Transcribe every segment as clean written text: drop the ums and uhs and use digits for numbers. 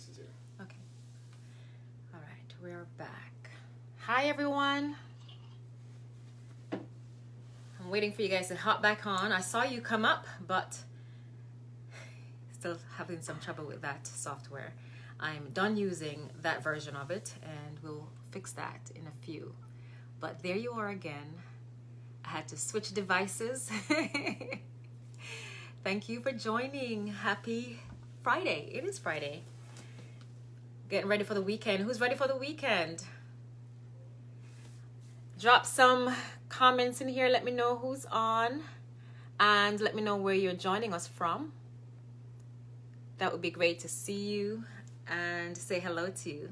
pieces here. Okay. All right, we're back. Hi, everyone. I'm waiting for you guys to hop back on. I saw you come up, but still having some trouble with that software. I'm done using that version of it, and we'll fix that in a few. But there you are again. I had to switch devices. Thank you for joining. Happy Friday. It is Friday. Getting ready for the weekend. Who's ready for the weekend? Drop some comments in here. Let me know who's on, and let me know where you're joining us from. That would be great to see you and say hello to you.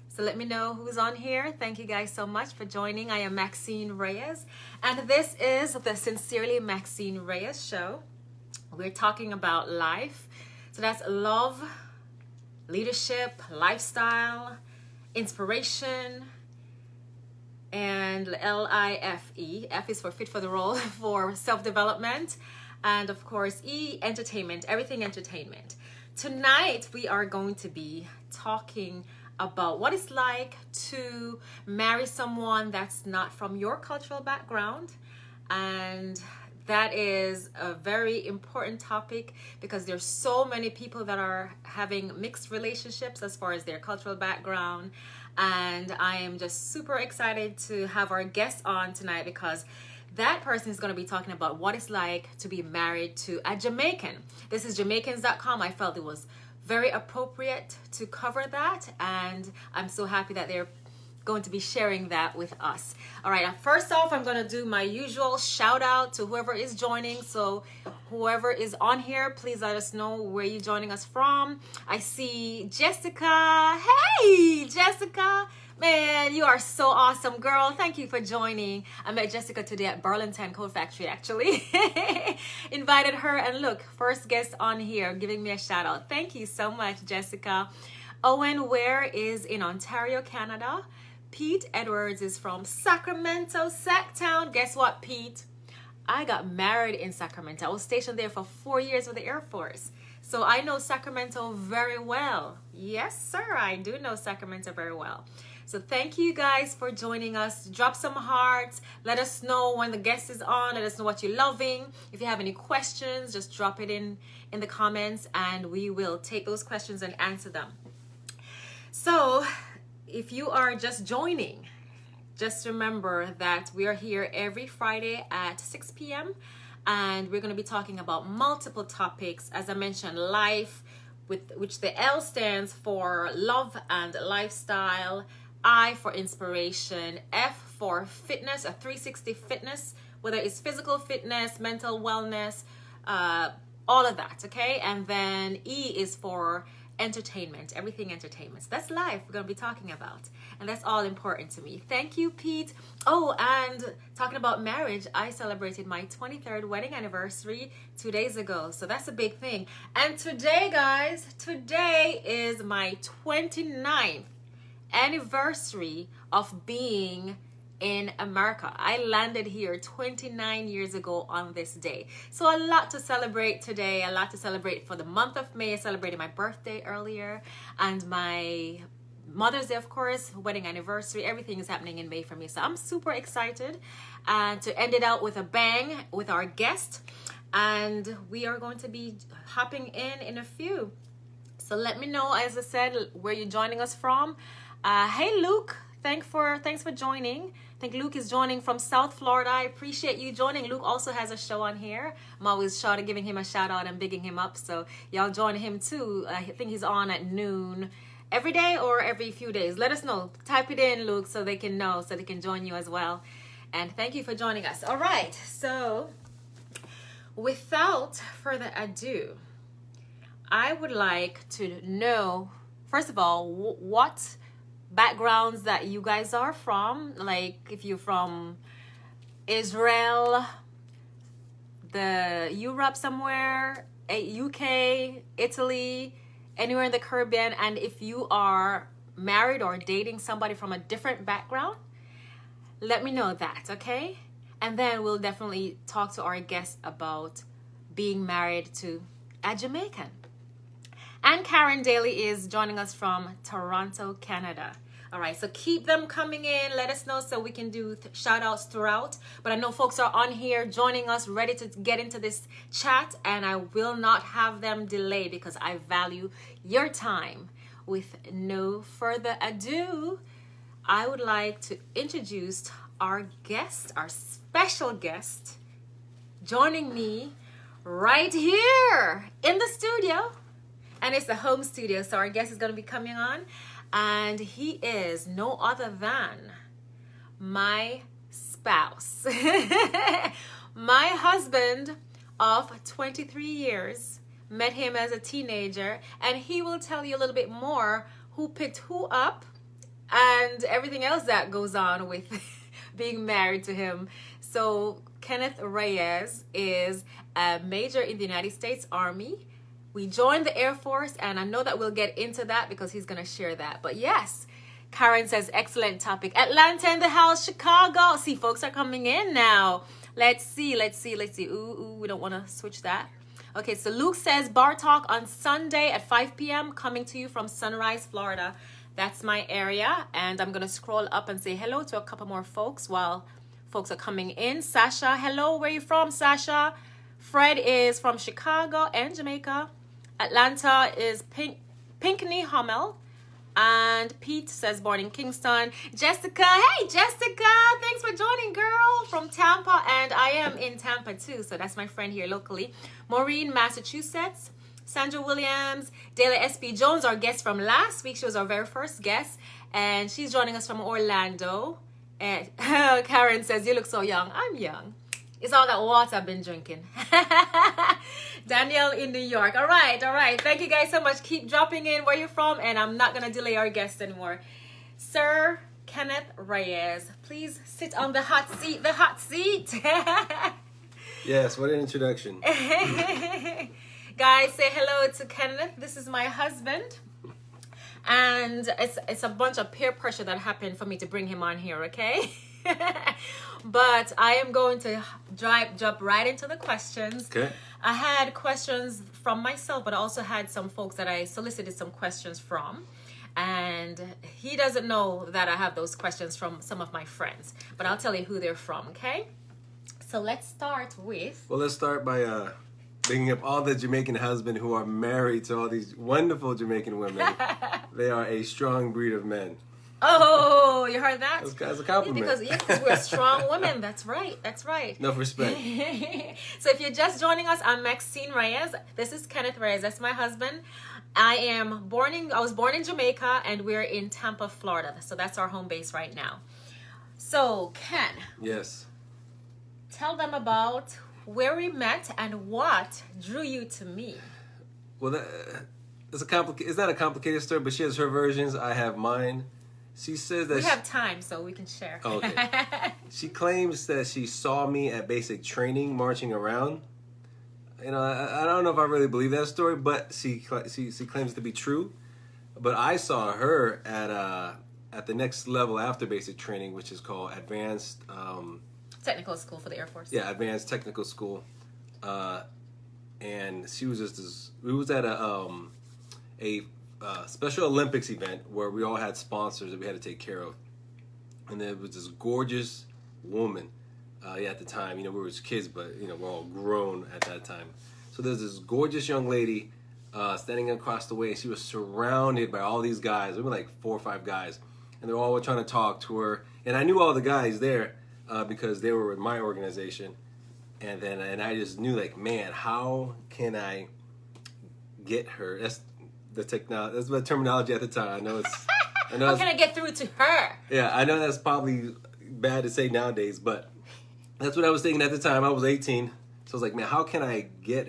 So let me know who's on here. Thank you guys so much for joining. I am Maxine Reyes, and this is the Sincerely Maxine Reyes Show. We're talking about life. So that's love, leadership, lifestyle, inspiration, and L-I-F-E. F is for fit for the role, for self-development, and of course E, entertainment, everything entertainment. Tonight we are going to be talking about what it's like to marry someone that's not from your cultural background. And that is a very important topic because there's so many people that are having mixed relationships as far as their cultural background. And I am just super excited to have our guest on tonight because that person is going to be talking about what it's like to be married to a Jamaican. This is Jamaicans.com. I felt it was very appropriate to cover that, and I'm so happy that they're going to be sharing that with us. All right, first off, I'm going to do my usual shout out to whoever is joining. So whoever is on here, please let us know where you're joining us from. I see Jessica. Hey, Jessica. Man, you are so awesome, girl. Thank you for joining. I met Jessica today at Burlington Coat Factory, actually. Invited her, and look, first guest on here giving me a shout out. Thank you so much, Jessica. Owen Ware is in Ontario, Canada. Pete Edwards is from Sacramento, Sacktown. Guess what, Pete? I got married in Sacramento. I was stationed there for 4 years with the Air Force. So I know Sacramento very well. Yes, sir, I do know Sacramento very well. So thank you guys for joining us. Drop some hearts. Let us know when the guest is on. Let us know what you're loving. If you have any questions, just drop it in the comments and we will take those questions and answer them. So if you are just joining, just remember that we are here every Friday at 6 p.m. and we're going to be talking about multiple topics. As I mentioned, life, with which the L stands for love and lifestyle, I for inspiration, F for fitness, a 360 fitness, whether it's physical fitness, mental wellness, all of that, okay? And then E is for entertainment, everything entertainment. So that's life we're going to be talking about, and that's all important to me. Thank you, Pete. Oh, and talking about marriage, I celebrated my 23rd wedding anniversary 2 days ago, so that's a big thing. And today, guys, today is my 29th anniversary of being in America. I landed here 29 years ago on this day. So a lot to celebrate today, a lot to celebrate for the month of May. I celebrated my birthday earlier and my Mother's Day, of course, wedding anniversary. Everything is happening in May for me. So I'm super excited and to end it out with a bang with our guest. And we are going to be hopping in a few. So let me know, as I said, where you're joining us from. Hey, Luke. Thanks for joining. I think Luke is joining from South Florida. I appreciate you joining. Luke also has a show on here. I'm always giving him a shout out and bigging him up. So y'all join him too. I think he's on at noon every day or every few days. Let us know. Type it in, Luke, so they can know, so they can join you as well. And thank you for joining us. All right. So without further ado, I would like to know, first of all, what backgrounds that you guys are from. Like if you're from Israel, the Europe somewhere, UK, Italy, anywhere in the Caribbean, and if you are married or dating somebody from a different background, let me know that, okay? And then we'll definitely talk to our guests about being married to a Jamaican. And Karen Daly is joining us from Toronto, Canada. All right, so keep them coming in. Let us know so we can do shout outs throughout. But I know folks are on here joining us, ready to get into this chat, and I will not have them delay because I value your time. With no further ado, I would like to introduce our guest, our special guest, joining me right here in the studio. And it's the home studio, so our guest is going to be coming on. And he is no other than my spouse, my husband of 23 years. Met him as a teenager, and he will tell you a little bit more who picked who up and everything else that goes on with being married to him. So Kenneth Reyes is a major in the United States Army. We joined the Air Force, and I know that we'll get into that because he's going to share that. But yes, Karen says, excellent topic. Atlanta in the house, Chicago. See, folks are coming in now. Let's see. Ooh, we don't want to switch that. Okay, so Luke says, bar talk on Sunday at 5 p.m. coming to you from Sunrise, Florida. That's my area. And I'm going to scroll up and say hello to a couple more folks while folks are coming in. Sasha, hello. Where are you from, Sasha? Fred is from Chicago and Jamaica. Atlanta is Pinckney Hummel. And Pete says born in Kingston. Jessica, hey Jessica, thanks for joining, girl, from Tampa. And I am in Tampa too, so that's my friend here locally. Maureen, Massachusetts. Sandra Williams, Dayla S.P. Jones, our guest from last week. She was our very first guest, and she's joining us from Orlando. And Karen says, you look so young. I'm young. It's all that water I've been drinking. Danielle in New York. All right. Thank you guys so much. Keep dropping in where you're from, and I'm not going to delay our guests anymore. Sir Kenneth Reyes, please sit on the hot seat. The hot seat. Yes, what an introduction. Guys, say hello to Kenneth. This is my husband. And it's a bunch of peer pressure that happened for me to bring him on here, okay? But I am going to jump right into the questions. Okay. I had questions from myself, but I also had some folks that I solicited some questions from. And he doesn't know that I have those questions from some of my friends. But I'll tell you who they're from, okay? So let's start with... Well, let's start by bringing up all the Jamaican husbands who are married to all these wonderful Jamaican women. They are a strong breed of men. Oh, you heard that? That's a compliment. Yeah, because we're strong women. That's right. Enough respect. So if you're just joining us, I'm Maxine Reyes. This is Kenneth Reyes. That's my husband. I was born in Jamaica, and we're in Tampa, Florida. So that's our home base right now. So, Ken. Yes. Tell them about where we met and what drew you to me. Well, it's not a complicated story, but she has her versions. I have mine. She says that... We have time, so we can share. Oh, okay. She claims that she saw me at basic training marching around. You know, I don't know if I really believe that story, but she claims it to be true. But I saw her at the next level after basic training, which is called advanced... Technical school for the Air Force. Yeah, advanced technical school. And she was just this... We was at a Special Olympics event where we all had sponsors that we had to take care of. And there was this gorgeous woman at the time. You know, we were kids, but, you know, we're all grown at that time. So there's this gorgeous young lady standing across the way. She was surrounded by all these guys. There were like 4 or 5 guys. And they were all trying to talk to her. And I knew all the guys there because they were in my organization. And I just knew, like, man, how can I get her? That's the terminology at the time. I know it's... How can I get through to her? Yeah, I know that's probably bad to say nowadays, but that's what I was thinking at the time. I was 18, so I was like, man, how can I get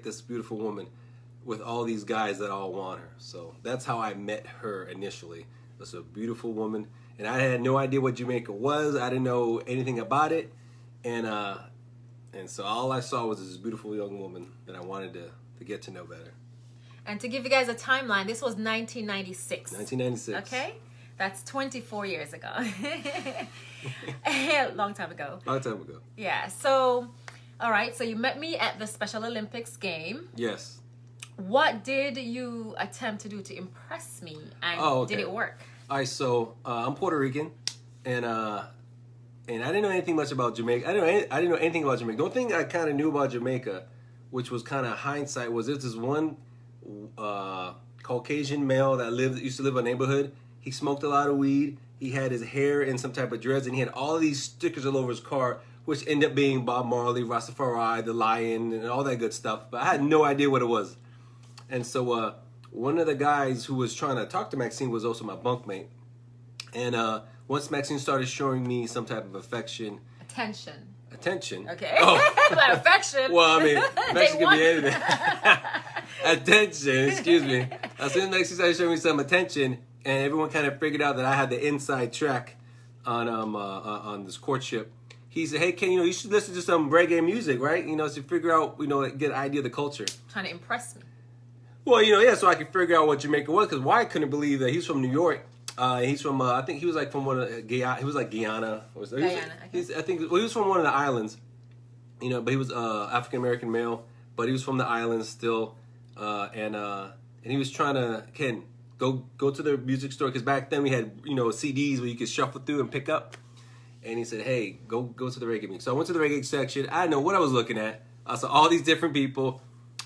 this beautiful woman with all these guys that all want her? So that's how I met her initially. It was a beautiful woman, and I had no idea what Jamaica was. I didn't know anything about it, and so all I saw was this beautiful young woman that I wanted to get to know better. And to give you guys a timeline, this was 1996. 1996. Okay? That's 24 years ago. Long time ago. Long time ago. Yeah. So, all right. So you met me at the Special Olympics game. Yes. what did you attempt to do to impress me, and did it work? All right, so I'm Puerto Rican, and I didn't know anything much about Jamaica. I didn't know anything about Jamaica. The only thing I kind of knew about Jamaica, which was kind of hindsight, was there's this one Caucasian male that used to live in a neighborhood. He smoked a lot of weed. He had his hair in some type of dreads, and he had all of these stickers all over his car, which ended up being Bob Marley, Rastafari, the Lion, and all that good stuff. But I had no idea what it was. And so one of the guys who was trying to talk to Maxine was also my bunkmate. And once Maxine started showing me some type of affection. Attention. Okay. Oh. Like affection. Well, I mean, affection can be anything. Attention, excuse me. As soon as Maxine started showing me some attention, and everyone kind of figured out that I had the inside track on this courtship, he said, hey, Ken, you should listen to some reggae music, right? To figure out, get an idea of the culture. Trying to impress me. Well, so I could figure out what Jamaica was, because Wyatt couldn't believe that he's from New York. He's from, I think he was like from one of Guyana. He was like Guyana. He was from one of the islands, but he was African American male, but he was from the islands still, and he was trying to, Ken, go to the music store, because back then we had CDs where you could shuffle through and pick up. And he said, hey, go to the reggae music. So I went to the reggae section. I didn't know what I was looking at. I saw all these different people.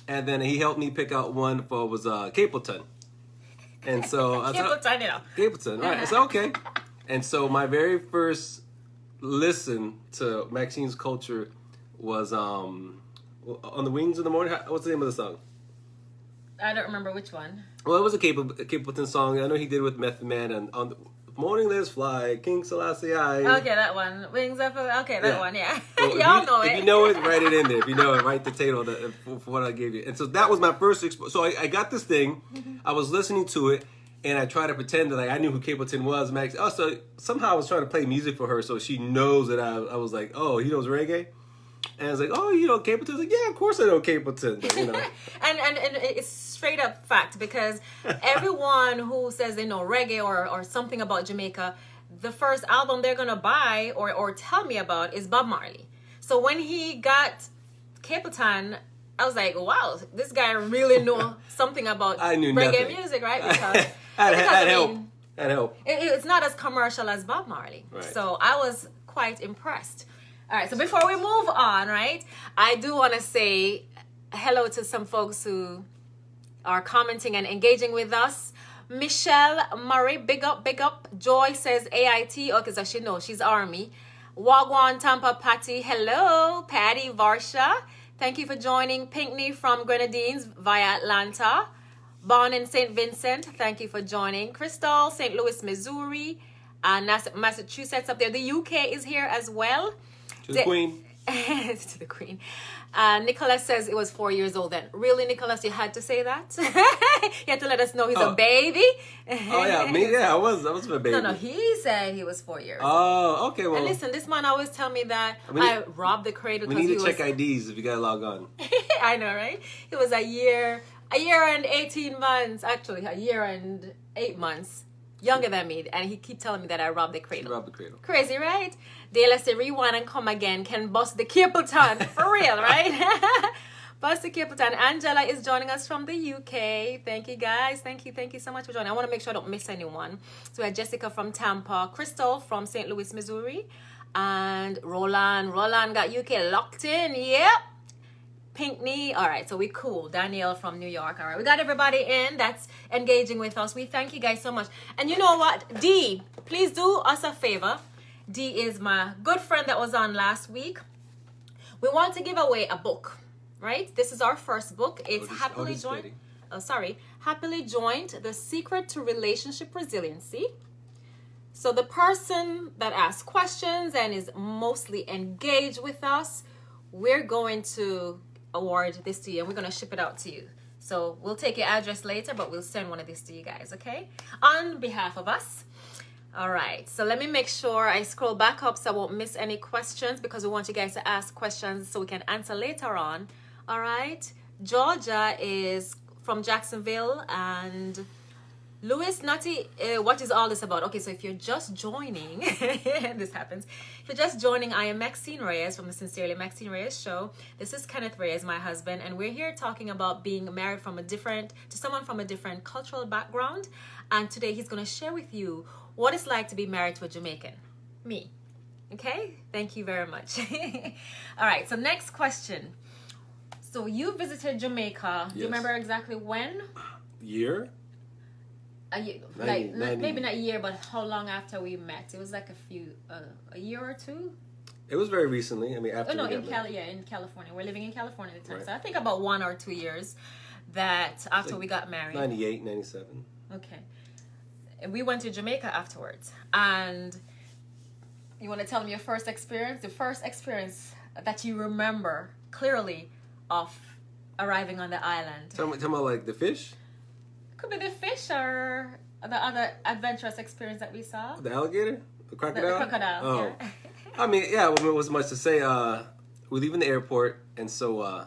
And then he helped me pick out one for Capleton. And so I said, Capleton, right. I said, okay. And so my very first listen to Maxine's culture was On the Wings of the Morning. What's the name of the song? I don't remember which one. Well, it was a Capleton song. I know he did with Method Man and On the Morning Let's Fly, King Selassie I. Okay, that one. Wings up. Okay, that one, yeah. Well, y'all know it. If you know it, write it in there. If you know it, write the title for what I gave you. And so that was my first exposure. So I got this thing. I was listening to it, and I tried to pretend that I knew who Capleton was. Max. Oh, so somehow I was trying to play music for her so she knows that I was like, oh, he knows reggae? And I was like, oh, Capleton's like, yeah, of course I know Capleton. and it's straight up fact, because everyone who says they know reggae or something about Jamaica, the first album they're gonna buy or tell me about is Bob Marley. So when he got Capleton, I was like, wow, this guy really knew something about reggae music, right? Because that helped. It's not as commercial as Bob Marley. Right. So I was quite impressed. All right, so before we move on, right, I do want to say hello to some folks who are commenting and engaging with us. Michelle Murray, big up. Joy says AIT. Okay, so she knows she's Army. Wagwan Tampa Patty, hello. Patty Varsha, thank you for joining. Pinkney from Grenadines via Atlanta. Born in St. Vincent, thank you for joining. Crystal, St. Louis, Missouri. Massachusetts up there. The UK is here as well. To the Queen. To the Queen. Nicholas says it was 4 years old then. Really, Nicholas, you had to say that? You had to let us know he's a baby? Oh, yeah. I was a baby. No, he said he was 4 years old. Oh, okay. Well, and listen, this man always tell me that I robbed the cradle. We need to check IDs if you got to log on. I know, right? It was a year and 18 months. Actually, a year and 8 months. Younger than me, and he keep telling me that I robbed the cradle. You robbed the cradle. Crazy, right? Dayla say rewind and come again. Can bust the Capleton for real, right? Bust the Capleton. Angela is joining us from the UK. Thank you, guys. Thank you so much for joining. I want to make sure I don't miss anyone. So we have Jessica from Tampa, Crystal from St. Louis, Missouri, and Roland. Roland got UK locked in. Yep. Pinkney. All right, so we cool. Danielle from New York. All right, we got everybody in that's engaging with us. We thank you guys so much. And you know what? D, please do us a favor. D is my good friend that was on last week. We want to give away a book, right? This is our first book. It's Happily Joined. Happily Joined, The Secret to Relationship Resiliency. So the person that asks questions and is mostly engaged with us, we're going to award this to you, and we're going to ship it out to you. So we'll take your address later, but we'll send one of these to you guys, okay? On behalf of us. All right, so let me make sure I scroll back up so I won't miss any questions, because we want you guys to ask questions so we can answer later on. All right, Georgia is from Jacksonville, and Louis Nutty, what is all this about? Okay, so if you're just joining, this happens. If you're just joining, I am Maxine Reyes from the Sincerely Maxine Reyes Show. This is Kenneth Reyes, my husband, and we're here talking about being married to someone from a different cultural background. And today he's going to share with you what it's like to be married to a Jamaican. Me. Okay? Thank you very much. All right, so next question. So you visited Jamaica. Do you remember exactly when? Year? Maybe not a year, but how long after we met? It was like a year or two. It was very recently. I mean, after in California. We're living in California at the time, right. So I think about 1 or 2 years that after we got married. 98, 97. Okay, and we went to Jamaica afterwards. And you want to tell me your first experience? The first experience that you remember clearly of arriving on the island. Tell me like the fish. Could be the fish or the other adventurous experience that we saw. The alligator? The crocodile? The crocodile, oh. Yeah. I mean, yeah, well, it was much to say. We leave in the airport, and so,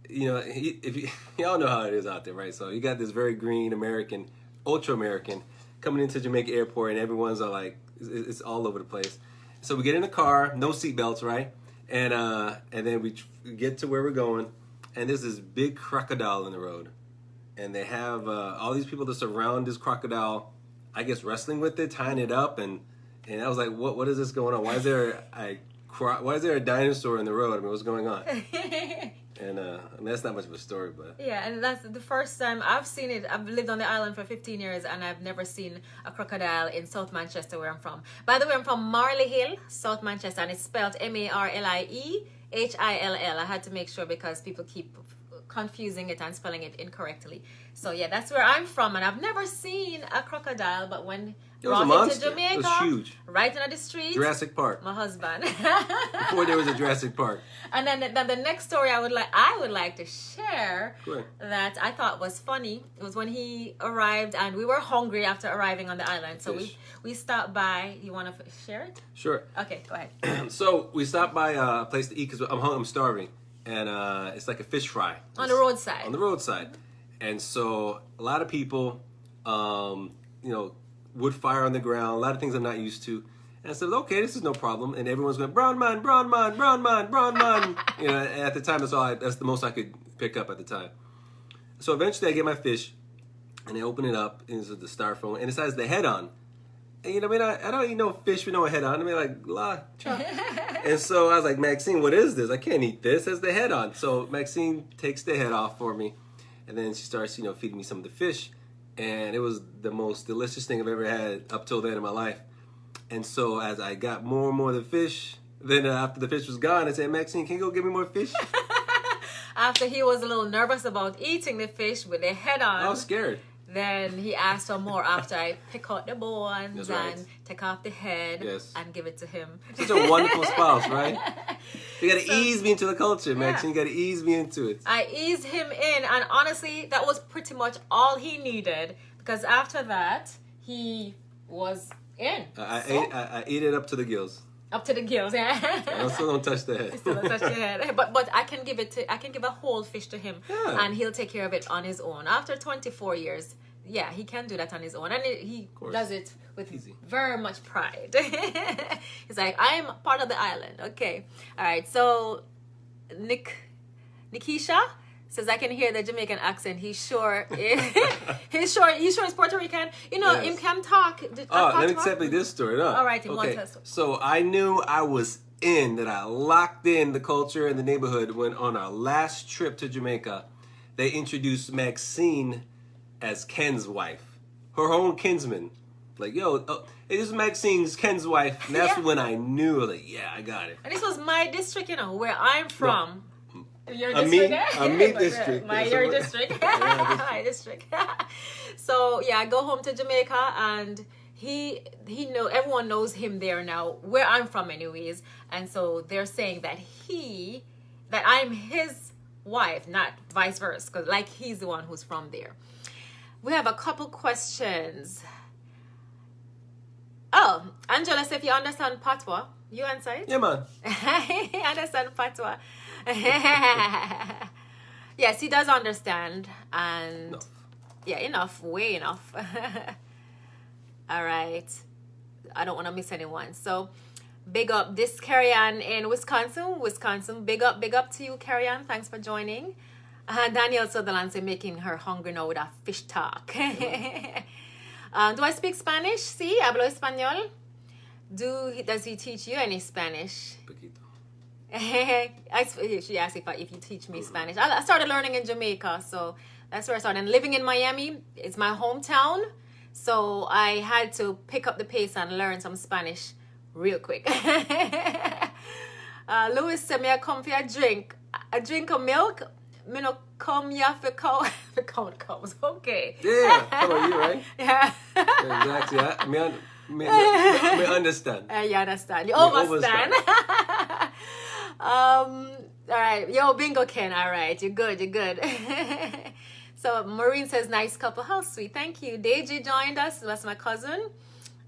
y'all know how it is out there, right? So you got this very green American, ultra-American, coming into Jamaica airport, and everyone's like, it's all over the place. So we get in the car, no seatbelts, right? And then we get to where we're going, and there's this big crocodile in the road. And they have all these people that surround this crocodile, I guess, wrestling with it, tying it up, and I was like, what is this going on? Why is there a dinosaur in the road? I mean, what's going on? And that's not much of a story, but yeah, and that's the first time I've seen it. I've lived on the island for 15 years, and I've never seen a crocodile in South Manchester, where I'm from. By the way, I'm from Marley Hill, South Manchester, and it's spelled Marliehill. I had to make sure because people keep confusing it and spelling it incorrectly. So yeah, that's where I'm from, and I've never seen a crocodile, but when brought into Jamaica, it was huge, right in the street, Jurassic Park. My husband. Before there was a Jurassic Park. And then the next story I would like to share that I thought was funny was when he arrived, and we were hungry after arriving on the island, so we stopped by. You want to share it? Sure. Okay, go ahead. So we stopped by a place to eat because I'm starving. And it's like a fish fry. On the roadside. On the roadside. And so a lot of people, wood fire on the ground, a lot of things I'm not used to. And I said, okay, this is no problem. And everyone's going, brown man, brown man, brown man, brown man. And at the time, that's the most I could pick up at the time. So eventually I get my fish, and I open it up, and it's the styrofoam, and it has the head on. And I don't eat no fish with no head on. I mean, like, la, chop. And so I was like, Maxine, what is this? I can't eat this. It has the head on. So Maxine takes the head off for me. And then she starts, feeding me some of the fish. And it was the most delicious thing I've ever had up till then in my life. And so as I got more and more of the fish, then after the fish was gone, I said, Maxine, can you go get me more fish? After he was a little nervous about eating the fish with the head on. I was scared. Then he asked for more after I pick out the bones and take off the head and give it to him. Such a wonderful spouse, right? You got to ease me into the culture, Maxine. You got to ease me into it. I eased him in, and honestly, that was pretty much all he needed, because after that, he was in. I ate it up to the gills. Up to the gills, yeah. I still don't touch the head. Still don't touch the head. But I can give a whole fish to him, and he'll take care of it on his own. After 24 years, yeah, he can do that on his own, and he does it with very much pride. He's like, I'm part of the island. Okay, all right. So, Nikisha says, I can hear the Jamaican accent. He's sure is Puerto Rican. Him can talk. Let me tell you this story. No. All right, So I knew I was that I locked in the culture and the neighborhood when on our last trip to Jamaica, they introduced Maxine as Ken's wife, her own kinsman. Like, this is Maxine's Ken's wife. And that's when I knew, I got it. And this was my district, where I'm from. No. Your district? My district. Your district. My district. So, I go home to Jamaica, and everyone knows him there now, where I'm from anyways. And so they're saying that I'm his wife, not vice versa, because he's the one who's from there. We have a couple questions. Oh, Angela said, if you understand Patois, you answer it? Yeah, man. He understand Patois. Yes, he does understand. And Yeah, enough. Way enough. All right. I don't want to miss anyone. So, big up this Carrie Ann in Wisconsin. Big up to you, Carrie Ann. Thanks for joining. Danielle Sutherland said making her hungry now with a fish talk. Do I speak Spanish? Sí, hablo español. Does he teach you any Spanish? Poquito. She asked if you teach me Spanish. I started learning in Jamaica, so that's where I started. And living in Miami, it's my hometown, so I had to pick up the pace and learn some Spanish real quick. Louis said, "Me I come for a drink of milk. Me no come here for cows." Okay. Yeah, how about you, right? Yeah. Exactly. Me understand. You understand. You overstand. All right. Yo, bingo, Ken. All right. You're good. So Maureen says, nice couple. How sweet. Thank you. Deji joined us. That's my cousin.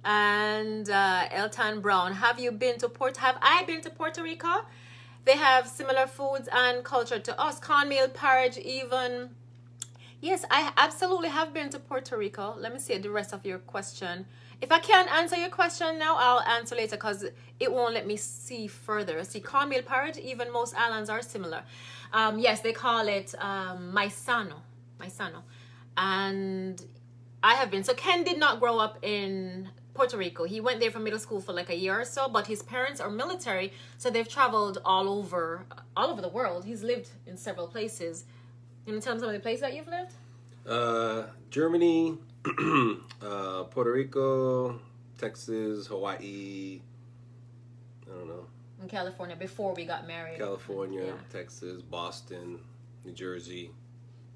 And Elton Brown. Have I been to Puerto Rico? They have similar foods and culture to us. Cornmeal, porridge, even. Yes, I absolutely have been to Puerto Rico. Let me see the rest of your question. If I can't answer your question now, I'll answer later because it won't let me see further. See, cornmeal porridge, even most islands are similar. Yes, they call it maizano. And I have been. So Ken did not grow up in Puerto Rico. He went there for middle school for like a year or so, but his parents are military, so they've traveled all over the world. He's lived in several places. You want to tell him some of the places that you've lived? Germany, Puerto Rico, Texas, Hawaii. I don't know. In California before we got married. California, Yeah. Texas, Boston, New Jersey.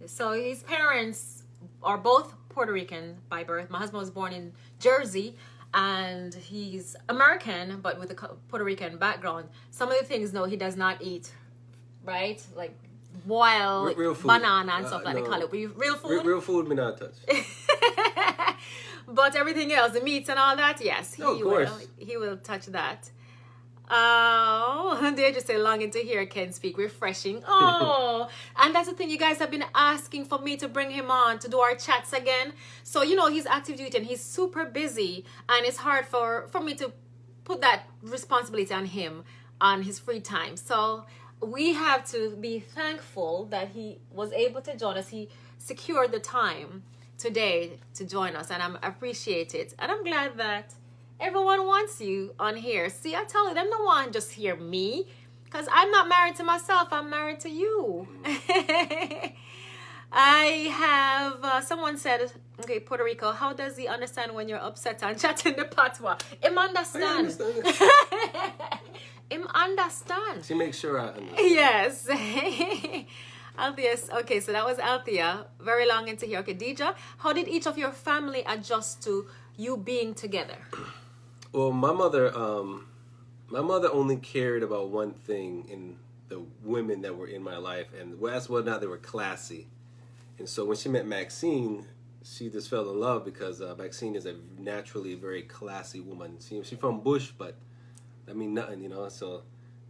So his parents are both Puerto Rican by birth. My husband was born in Jersey, and he's American, but with a Puerto Rican background. Some of the things, no, he does not eat, right? Like wild real food. Banana and stuff like no. they call it. Real food? Real food, me not touch. But everything else, the meats and all that, yes, he will touch that. Oh, they just say longing to hear Ken speak, refreshing. Oh, and that's the thing, you guys have been asking for me to bring him on to do our chats again. So he's active duty and he's super busy, and it's hard for me to put that responsibility on him on his free time. So we have to be thankful that he was able to join us. He secured the time today to join us, and I appreciate it. And I'm glad that everyone wants you on here. See, I tell you, them don't want just hear me, because I'm not married to myself. I'm married to you. I have, someone said, okay, Puerto Rico, how does he understand when you're upset and chatting the patois? Him understand. Him understand. She makes sure I understand. Yes. Althea, okay, so that was Althea. Very long into here. Okay, Deja, how did each of your family adjust to you being together? Well, my mother only cared about one thing in the women that were in my life, and that's whether or not they were classy. And so when she met Maxine, she just fell in love because Maxine is a naturally very classy woman. She's from Bush, but I mean nothing, so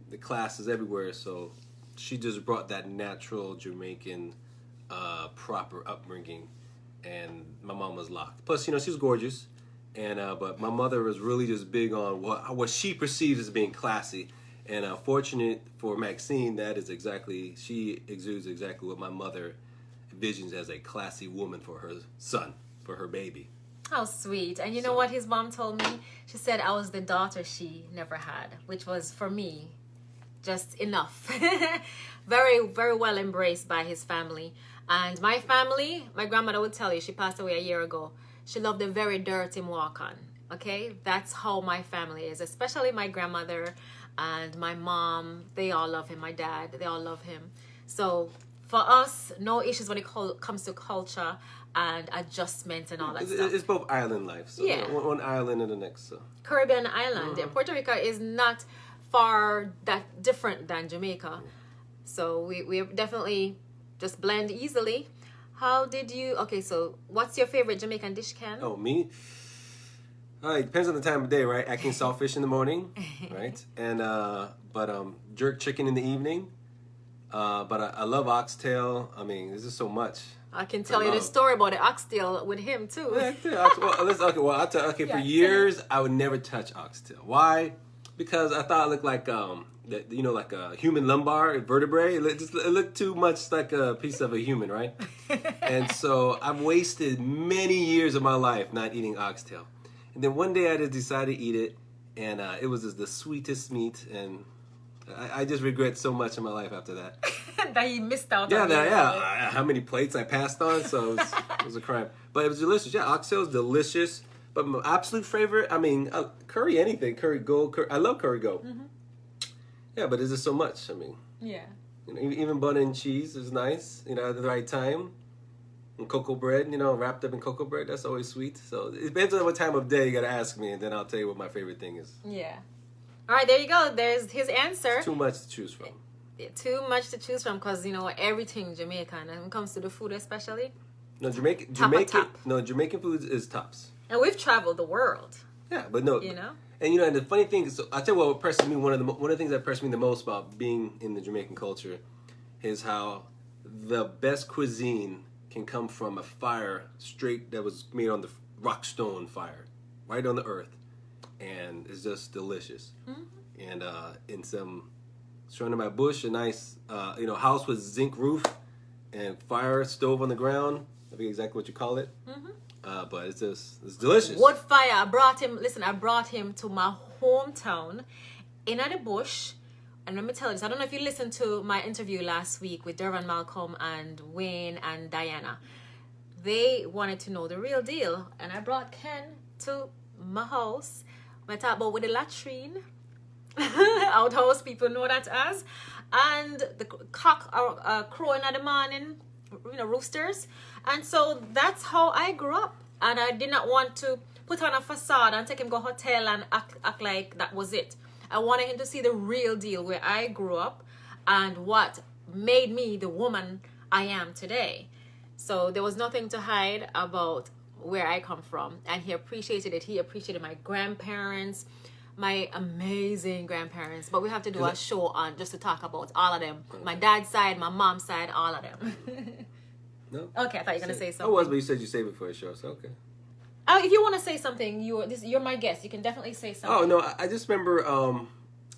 the class is everywhere. So she just brought that natural Jamaican proper upbringing, and my mom was locked. Plus, she's gorgeous, and but my mother was really just big on what she perceives as being classy. And fortunate for Maxine, she exudes exactly what my mother envisions as a classy woman for her son, for her baby. How sweet. And you know what his mom told me? She said I was the daughter she never had, which was, for me, just enough. Very, very well embraced by his family. And my family, my grandmother would tell you, she passed away a year ago, she loved a very dirty walk on. Okay? That's how my family is, especially my grandmother and my mom. They all love him. My dad, they all love him. So for us, no issues when it comes to culture and adjustment and all that stuff. It's both island life. So Yeah. One island and the next. So. Caribbean island. And Puerto Rico is not far that different than Jamaica. So we definitely just blend easily. How did you... Okay, so what's your favorite Jamaican dish, Ken? Oh, me? It depends on the time of day, right? Acting saltfish in the morning, right? And but jerk chicken in the evening. But I love oxtail. I mean, there's just so much. I can tell you the story about the oxtail with him too. For years I would never touch oxtail. Why? Because I thought it looked like like a human lumbar vertebrae. It looked too much like a piece of a human, right? And so I've wasted many years of my life not eating oxtail. And then one day I just decided to eat it, and it was just the sweetest meat, and I just regret so much in my life after that. That you missed out Yeah, on. how many plates I passed on, so it was a crime. But it was delicious. Yeah, oxtail is delicious. But my absolute favorite, I mean, curry anything. Curry goat. I love curry goat. Mm-hmm. Yeah, but there's just so much. I mean, yeah. Even butter and cheese is nice, at the right time. And cocoa bread, wrapped up in cocoa bread, that's always sweet. So it depends on what time of day you got to ask me, and then I'll tell you what my favorite thing is. Yeah. All right, there you go. There's his answer. Too much to choose from. Too much to choose from because, everything Jamaican, and when it comes to the food especially. No, Jamaican food is tops. And we've traveled the world. Yeah, but no. And the funny thing is, so I tell you what impressed me, one of the things that impressed me the most about being in the Jamaican culture is how the best cuisine can come from a fire straight that was made on the rock stone fire, right on the earth. And it's just delicious. Mm-hmm. And in some surrounded by bush, a nice house with zinc roof and fire stove on the ground. I forget exactly what you call it. Mm-hmm. But it's delicious. Wood fire. I brought him to my hometown in the bush. And let me tell you this, I don't know if you listened to my interview last week with Dervan Malcolm and Wayne and Diana. They wanted to know the real deal. And I brought Ken to my house. I talk about with the latrine. Outhouse people know that as. And the cock are crowing at the morning, roosters. And so that's how I grew up. And I did not want to put on a facade and take him go hotel and act like that was it. I wanted him to see the real deal where I grew up and what made me the woman I am today. So there was nothing to hide about where I come from. And he appreciated it. He appreciated my grandparents, my amazing grandparents. But we have to do a show on just to talk about all of them. My dad's side, my mom's side, all of them. No. Okay, I thought you were going to say something. I was, but you said you saved it for a show, so okay. If you want to say something, you're my guest. You can definitely say something. Oh, no, I just remember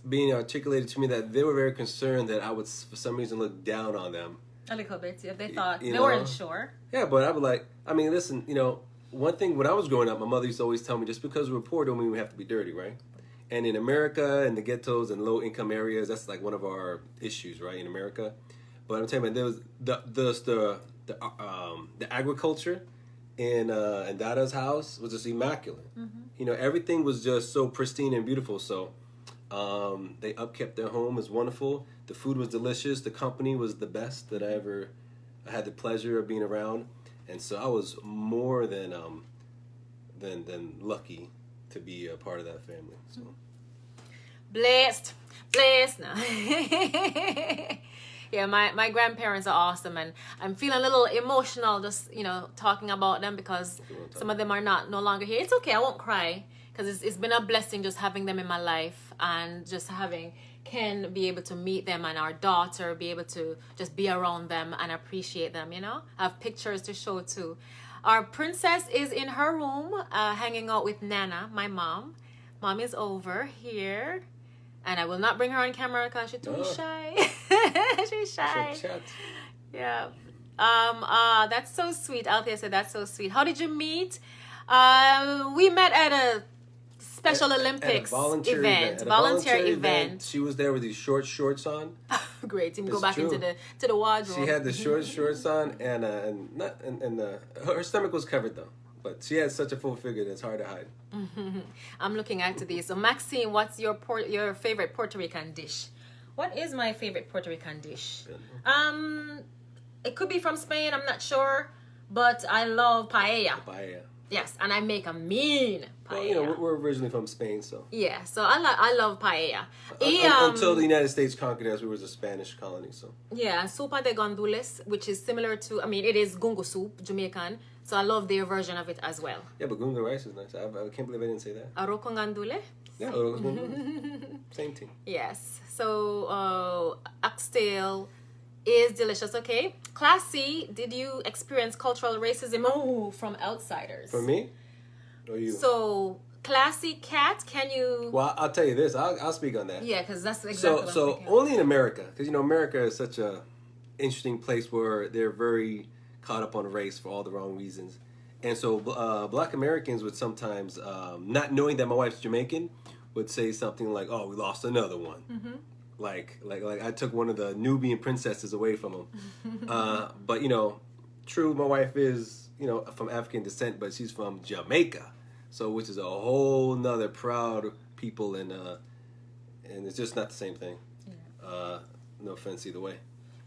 being articulated to me that they were very concerned that I would, for some reason, look down on them. A little bit, yeah. They thought, they weren't sure. Yeah, but I was like, listen, one thing when I was growing up, my mother used to always tell me, just because we're poor don't mean we have to be dirty, right? And in America, in the ghettos and low-income areas, that's like one of our issues, right, in America. But I'm telling you, there was the agriculture in Dada's house was just immaculate. Mm-hmm. Everything was just so pristine and beautiful. So they upkept their home. It was wonderful. The food was delicious. The company was the best that I had the pleasure of being around. And so I was more than lucky to be a part of that family. So blessed now. Yeah, my grandparents are awesome, and I'm feeling a little emotional just talking about them because some of them are no longer here. It's okay, I won't cry because it's been a blessing just having them in my life and just having Ken be able to meet them and our daughter be able to just be around them and appreciate them. I have pictures to show too. Our princess is in her room hanging out with Nana, my mom. Mom is over here. And I will not bring her on camera because she's too shy. She's shy. Yeah. That's so sweet. Althea said that's so sweet. How did you meet? We met at a Special Olympics event. Volunteer event. She was there with these short shorts on. Great. You can go back into the wardrobe. She had the short shorts on and her stomach was covered though. But she had such a full figure that it's hard to hide. I'm looking at these. So Maxine, what's your favorite Puerto Rican dish? What is my favorite Puerto Rican dish? It could be from Spain. I'm not sure, but I love paella. Paella. Yes, and I make a mean paella. Well, we're originally from Spain, so. Yeah, so I love paella. Until the United States conquered us, we were a Spanish colony, so. Yeah, sopa de gandules, which is similar to, it is gungo soup, Jamaican. So I love their version of it as well. Yeah, but gungo rice is nice. I can't believe I didn't say that. Arroz con gandule? Yeah, arroz con gandule. Same thing. Yes. So, oxtail, is delicious. Okay. Class C, did you experience cultural racism from outsiders? For me? Or you? So, Classy Cat, can you... Well, I'll tell you this. I'll speak on that. Yeah, because that's exactly what I'm So thinking. only in America, because America is such a interesting place where they're very caught up on race for all the wrong reasons, and so Black Americans would sometimes, not knowing that my wife's Jamaican, would say something like, "Oh, we lost another one." Mm-hmm. Like I took one of the Nubian princesses away from them. But true, my wife is from African descent, but she's from Jamaica. So, which is a whole nother proud people, and it's just not the same thing. Yeah. No offense either way.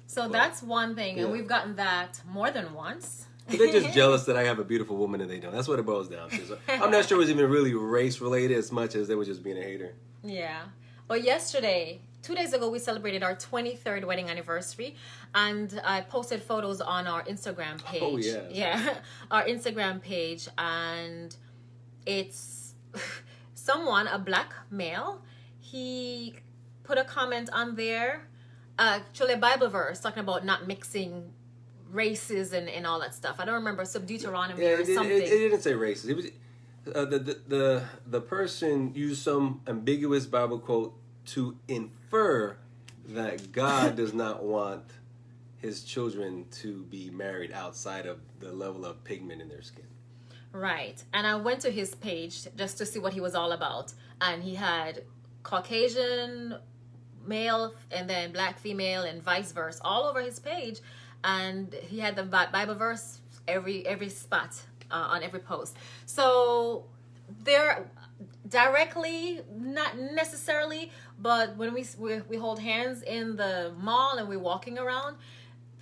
So that's one thing, and Yeah. we've gotten that more than once. They're just jealous that I have a beautiful woman and they don't. That's what it boils down to. So I'm not sure it was even really race related as much as they were just being a hater. Yeah. But yesterday, 2 days ago, we celebrated our 23rd wedding anniversary, and I posted photos on our Instagram page. Oh, yeah. Yeah, our Instagram page, and it's someone, a black male, he put a comment on there, actually a Bible verse talking about not mixing races and all that stuff. I don't remember, some Deuteronomy or something. It didn't say racist. It was the person used some ambiguous Bible quote to infer that God does not want his children to be married outside of the level of pigment in their skin. Right. And I went to his page just to see what he was all about. And he had Caucasian male and then black female and vice versa all over his page. And he had the Bible verse every spot on every post. So they're directly, not necessarily, but when we hold hands in the mall and we're walking around,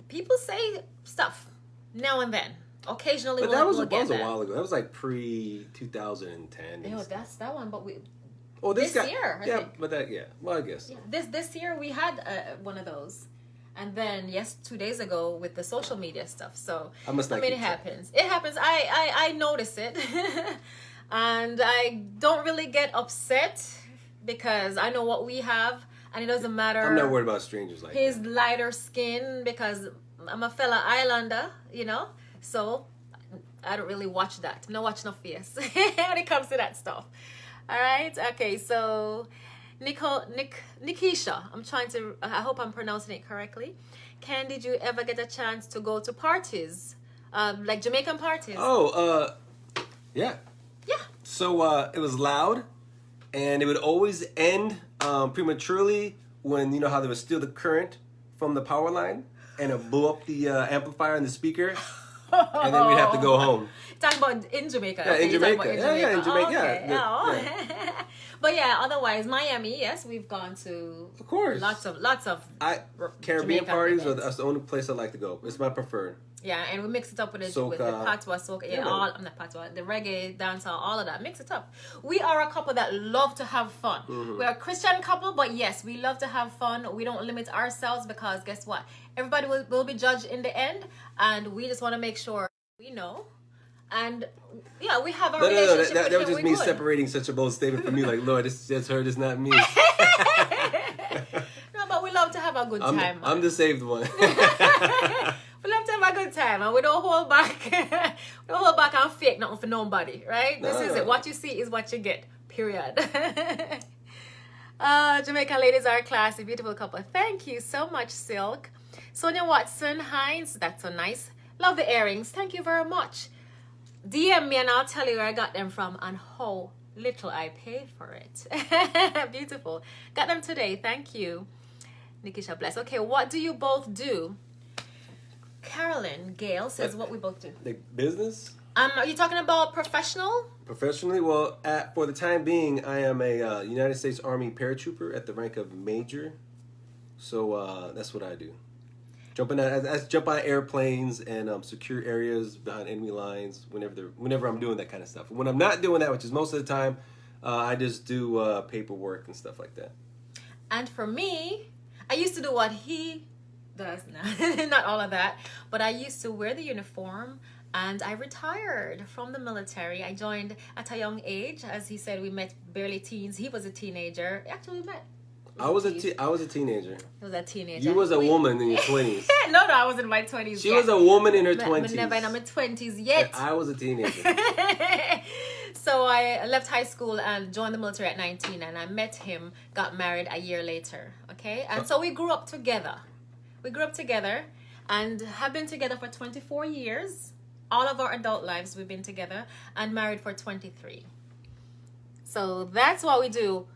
people say stuff now and then. Occasionally, but that was we'll get a while ago. That was like pre-2010. No, that's that one. But this year, I yeah, think. but that, yeah. Well, I guess. Yeah, this year we had one of those, and then 2 days ago with the social media stuff. So I must not it happens. It happens. I notice it, and I don't really get upset because I know what we have, and it doesn't matter. I'm not worried about strangers like his that. lighter skin because I'm a fella Islander, So I don't really watch that. I'm not watching no face when it comes to that stuff. All right. Okay. So Nikisha, I hope I'm pronouncing it correctly. Did you ever get a chance to go to parties, like Jamaican parties? Oh, yeah. Yeah. So it was loud, and it would always end prematurely when how they would steal the current from the power line and it blew up the amplifier and the speaker. And then we'd have to go home. Talking about in Jamaica. Yeah, Okay, in Jamaica. Yeah, in Jamaica. Okay. Yeah. But yeah, otherwise, Miami, yes, we've gone to Of course. lots of Caribbean Jamaican parties events. that's the only place I like to go. It's my preferred. Yeah, and we mix it up with the Soca. patois, soca, Yeah, man. not patois, the reggae, dancehall, all of that. Mix it up. We are a couple that love to have fun. Mm-hmm. We're a Christian couple, but yes, we love to have fun. We don't limit ourselves because guess what? Everybody will be judged in the end, and we just want to make sure we know. And yeah, we have our relationship That with was him, just we're me good. separating such a bold statement from you. Like, Lord, it's just her, it's not me. No, but we love to have a good time. I'm the saved one. We love to have a good time, and we don't hold back. We don't hold back and fake nothing for nobody, right? This is it. What you see is what you get. Period. Jamaican ladies are classy, beautiful couple. Thank you so much, Silk. Sonia Watson Hines, that's so nice. Love the earrings. Thank you very much. DM me and I'll tell you where I got them from and how little I paid for it. Beautiful. Got them today. Thank you. Nikisha bless. Okay, what do you both do? Carolyn Gale says what we both do. The business? Are you talking about professional? Professionally? Well, for the time being, I am a United States Army paratrooper at the rank of major. So that's what I do. Jump on airplanes and secure areas behind enemy lines whenever I'm doing that kind of stuff. When I'm not doing that, which is most of the time, I just do paperwork and stuff like that. And for me, I used to do what he does now. Not all of that, but I used to wear the uniform, and I retired from the military. I joined at a young age. As he said, we met barely teens. He was a teenager. Actually, we met I was a teenager. I was a teenager. You was a woman in your 20s. No, I was in my 20s. She was a woman in her 20s. I'm never in my 20s yet. And I was a teenager. So I left high school and joined the military at 19, and I met him, got married a year later. Okay, and so we grew up together. And have been together for 24 years. All of our adult lives we've been together, and married for 23. So that's what we do.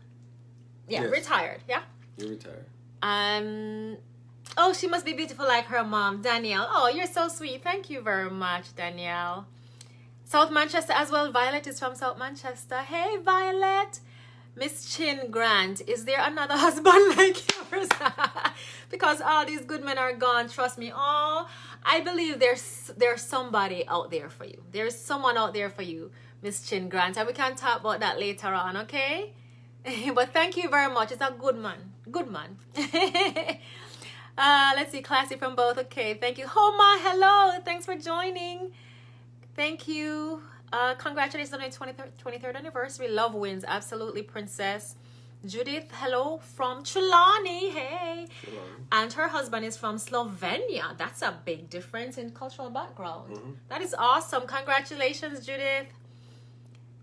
Yeah, yes. Retired. Yeah. You're retired. Oh, she must be beautiful like her mom, Danielle. Oh, you're so sweet. Thank you very much, Danielle. South Manchester as well. Violet is from South Manchester. Hey, Violet. Miss Chin Grant, is there another husband like yours? Because all these good men are gone. Trust me. Oh, I believe there's somebody out there for you. There's someone out there for you, Miss Chin Grant. And we can talk about that later on, okay? But thank you very much. It's a good man. Good man. Let's see. Classy from both. Okay. Thank you. Homa, hello. Thanks for joining. Thank you. Congratulations on your 23rd anniversary. Love wins. Absolutely, princess. Judith, hello from Trelawney. Hey. Trelawney. And her husband is from Slovenia. That's a big difference in cultural background. Mm-hmm. That is awesome. Congratulations, Judith.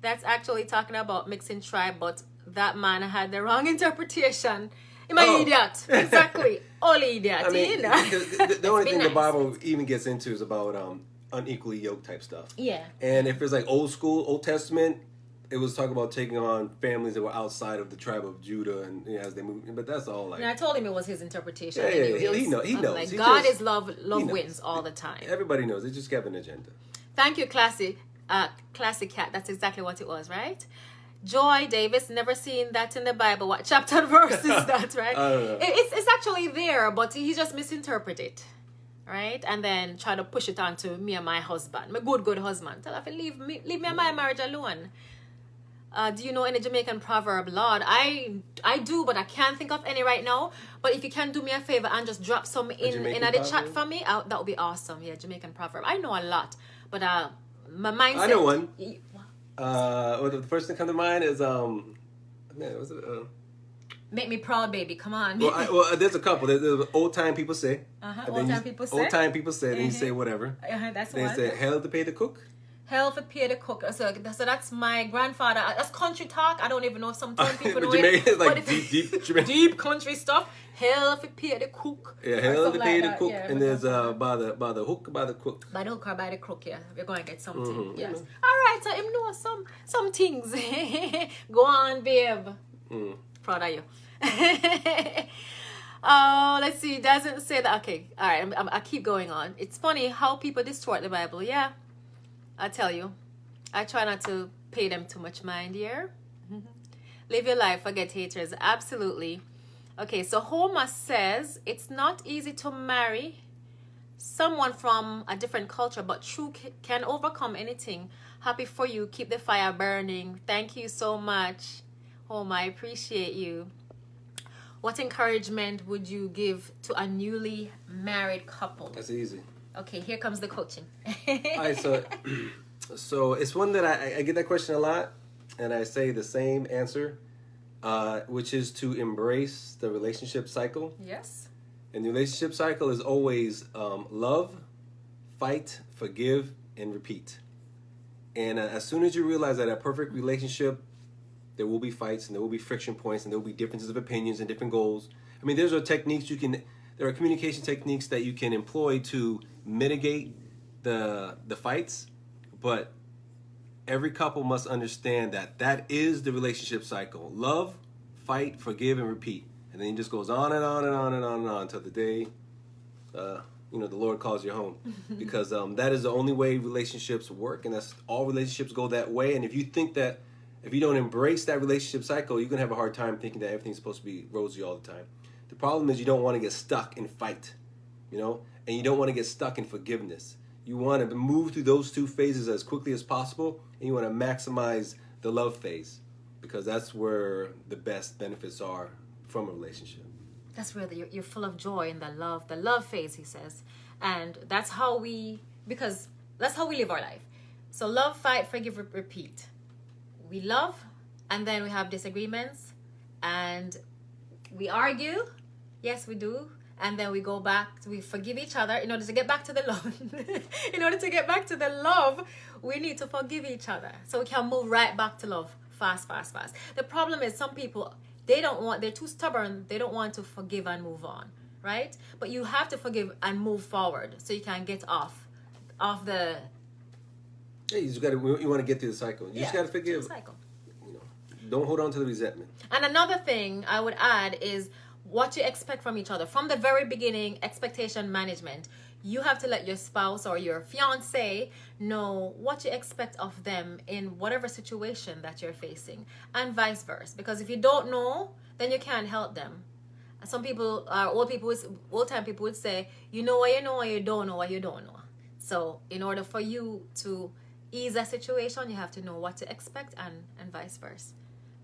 That's actually talking about mixing tribe, but that man had the wrong interpretation. I'm an idiot. Exactly. All idiot. I mean, the only thing the Bible even gets into is about unequally yoked type stuff. Yeah. And if it's like Old Testament, it was talking about taking on families that were outside of the tribe of Judah, and as they moved. But that's all like. And I told him it was his interpretation. Yeah, he knows. Like, God is love. Love wins all the time. Everybody knows. They just have an agenda. Thank you, Classy Cat. That's exactly what it was, right? Joy Davis, never seen that in the Bible. What chapter and verse is that, right? I don't know. It's actually there, but he just misinterpreted it, right? And then try to push it on to me and my husband, my good husband. Tell her, leave me and my marriage alone. Do you know any Jamaican proverb, Lord? I do, but I can't think of any right now. But if you can do me a favor and just drop some in the chat for me, that would be awesome. Yeah, Jamaican proverb. I know a lot, but my mindset. I know one. The first thing that comes to mind is was it? Make me proud, baby. Come on. Well, there's a couple. There's old time people say. Old time people say. Old time people say. Then you say whatever. That's then one. They say hell to pay the cook. Hell for pay the cook. So that's my grandfather. That's country talk. I don't even know if some people know Jamaican, it. Like deep country stuff. Hell for pay the cook. Yeah, hell to pay the cook. Yeah, and there's by the hook, by the crook. By the hook or by the crook, yeah. We're going to get something. Mm-hmm. Yes. All right, so him know some things. Go on, babe. Proud of you. Oh, let's see. It doesn't say that. Okay. All right. I keep going on. It's funny how people distort the Bible. Yeah. I tell you. I try not to pay them too much mind here. Live your life. Forget haters. Absolutely. Okay. So Homer says it's not easy to marry someone from a different culture, but true can overcome anything. Happy for you. Keep the fire burning. Thank you so much. Homer, I appreciate you. What encouragement would you give to a newly married couple? That's easy. Okay, here comes the coaching. All right, so it's one that I get that question a lot, and I say the same answer, which is to embrace the relationship cycle. Yes. And the relationship cycle is always love, fight, forgive, and repeat. And as soon as you realize that a perfect relationship, there will be fights and there will be friction points and there will be differences of opinions and different goals. I mean, there are communication techniques that you can employ to mitigate the fights, but every couple must understand that is the relationship cycle. Love, fight, forgive, and repeat. And then it just goes on and on and on and on and on until the day, the Lord calls you home. Because that is the only way relationships work, and that's all relationships go that way. And if you think that, if you don't embrace that relationship cycle, you're going to have a hard time thinking that everything's supposed to be rosy all the time. The problem is you don't want to get stuck in fight, and you don't want to get stuck in forgiveness. You want to move through those two phases as quickly as possible, and you want to maximize the love phase, because that's where the best benefits are from a relationship. That's where you're full of joy in the love phase, he says. And that's how we live our life. So love, fight, forgive, repeat. We love, and then we have disagreements, and We argue. Yes, we do. And then we go back, we forgive each other in order to get back to the love. In order to get back to the love, we need to forgive each other. So we can move right back to love fast, fast, fast. The problem is some people, they're too stubborn. They don't want to forgive and move on, right? But you have to forgive and move forward so you can get off the... Yeah, you want to get through the cycle. You just got to forgive. Cycle. You know, don't hold on to the resentment. And another thing I would add is what you expect from each other. From the very beginning, expectation management. You have to let your spouse or your fiance know what you expect of them in whatever situation that you're facing, and vice versa. Because if you don't know, then you can't help them. Some people, old time people would say, you know what you know, or you don't know what you don't know. So in order for you to ease a situation, you have to know what to expect, and vice versa.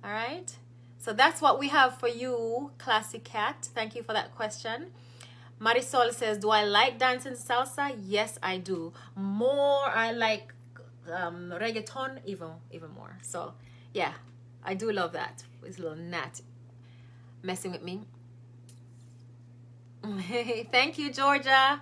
All right? So that's what we have for you, Classy Cat. Thank you for that question. Marisol says, do I like dancing salsa? Yes, I do. I like reggaeton even more. So, yeah, I do love that. It's a little gnat messing with me. Thank you, Georgia.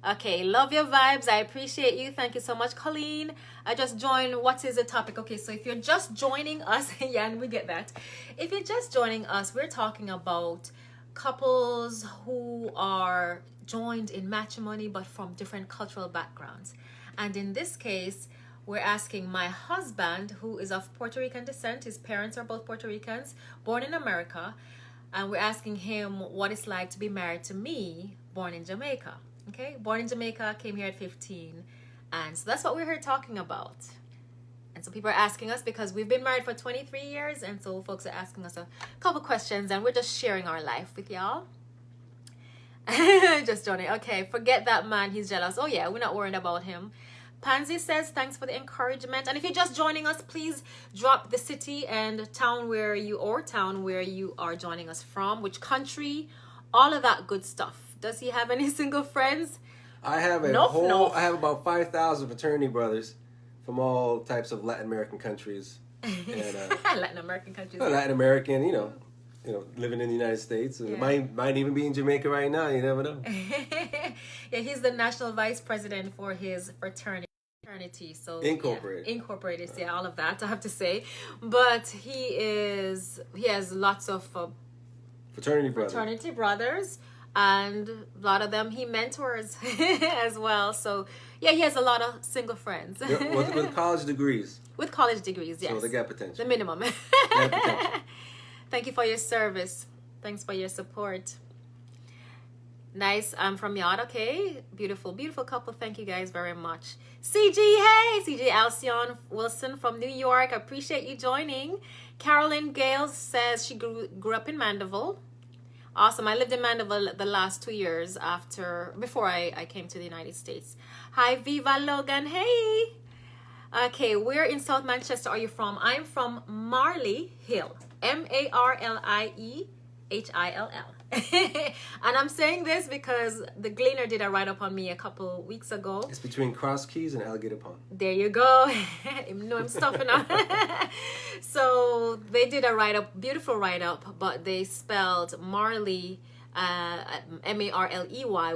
Okay, love your vibes. I appreciate you. Thank you so much, Colleen. I just joined. What is the topic? Okay, so if you're just joining us, yeah, and we get that. If you're just joining us, we're talking about couples who are joined in matrimony but from different cultural backgrounds. And in this case, we're asking my husband, who is of Puerto Rican descent. His parents are both Puerto Ricans, born in America. And we're asking him what it's like to be married to me, born in Jamaica. Okay, born in Jamaica, came here at 15. And so that's what we're here talking about. And so people are asking us because we've been married for 23 years. And so folks are asking us a couple questions, and we're just sharing our life with y'all. Just joining. Okay, forget that man. He's jealous. Oh, yeah, we're not worried about him. Pansy says, thanks for the encouragement. And if you're just joining us, please drop the city and town where you are joining us from, which country, all of that good stuff. Does he have any single friends? I have I have about 5,000 fraternity brothers from all types of Latin American countries. And, Latin American countries. Latin American, you know, living in the United States. Yeah. Might even be in Jamaica right now. You never know. Yeah, he's the national vice president for his fraternity. So incorporated. Yeah, all of that I have to say. But he has lots of fraternity brothers. And a lot of them he mentors as well. So, yeah, he has a lot of single friends. With college degrees. With college degrees, yes. So they got potential. The minimum. Thank you for your service. Thanks for your support. Nice. I'm from Yard. Okay. Beautiful, beautiful couple. Thank you guys very much. CG, hey. CG Alcyon Wilson from New York. I appreciate you joining. Carolyn Gale says she grew up in Mandeville. Awesome. I lived in Mandeville the last 2 years before I came to the United States. Hi, Viva Logan. Hey. Okay, where in South Manchester are you from? I'm from Marley Hill. MarlieHill. And I'm saying this because the Gleaner did a write-up on me a couple weeks ago. It's between Cross Keys and Alligator Pond. There you go. I'm stuffing up. So they did a write-up, beautiful write-up, but they spelled Marley, Marley,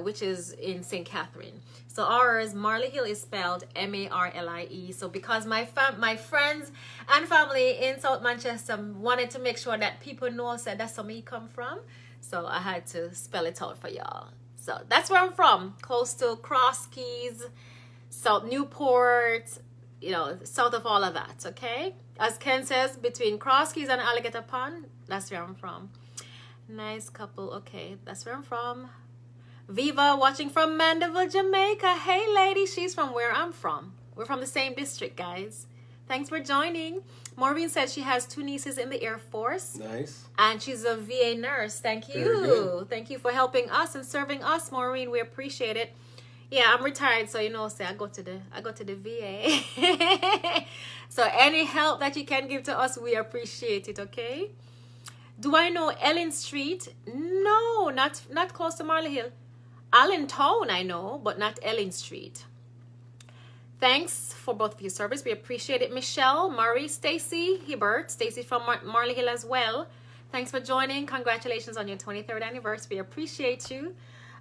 which is in St. Catherine. So ours, Marley Hill, is spelled Marlie. So because my friends and family in South Manchester wanted to make sure that people know said that's where me come from, so I had to spell it out for y'all. So that's where I'm from, close to Cross Keys, South Newport, south of all of that, okay? As Ken says, between Cross Keys and Alligator Pond, that's where I'm from. Nice couple, okay, that's where I'm from. Viva, watching from Mandeville, Jamaica. Hey, lady, she's from where I'm from. We're from the same district, guys. Thanks for joining. Maureen said she has 2 nieces in the Air Force. Nice. And she's a VA nurse. Thank you. Thank you for helping us and serving us, Maureen. We appreciate it. Yeah, I'm retired, so say I go to the VA. So any help that you can give to us, we appreciate it, okay? Do I know Ellen Street? No, not close to Marley Hill. Allentown, I know, but not Ellen Street. Thanks for both of your service. We appreciate it. Michelle, Murray, Stacy, Hibbert, Stacy from Marley Hill as well. Thanks for joining. Congratulations on your 23rd anniversary. Appreciate you.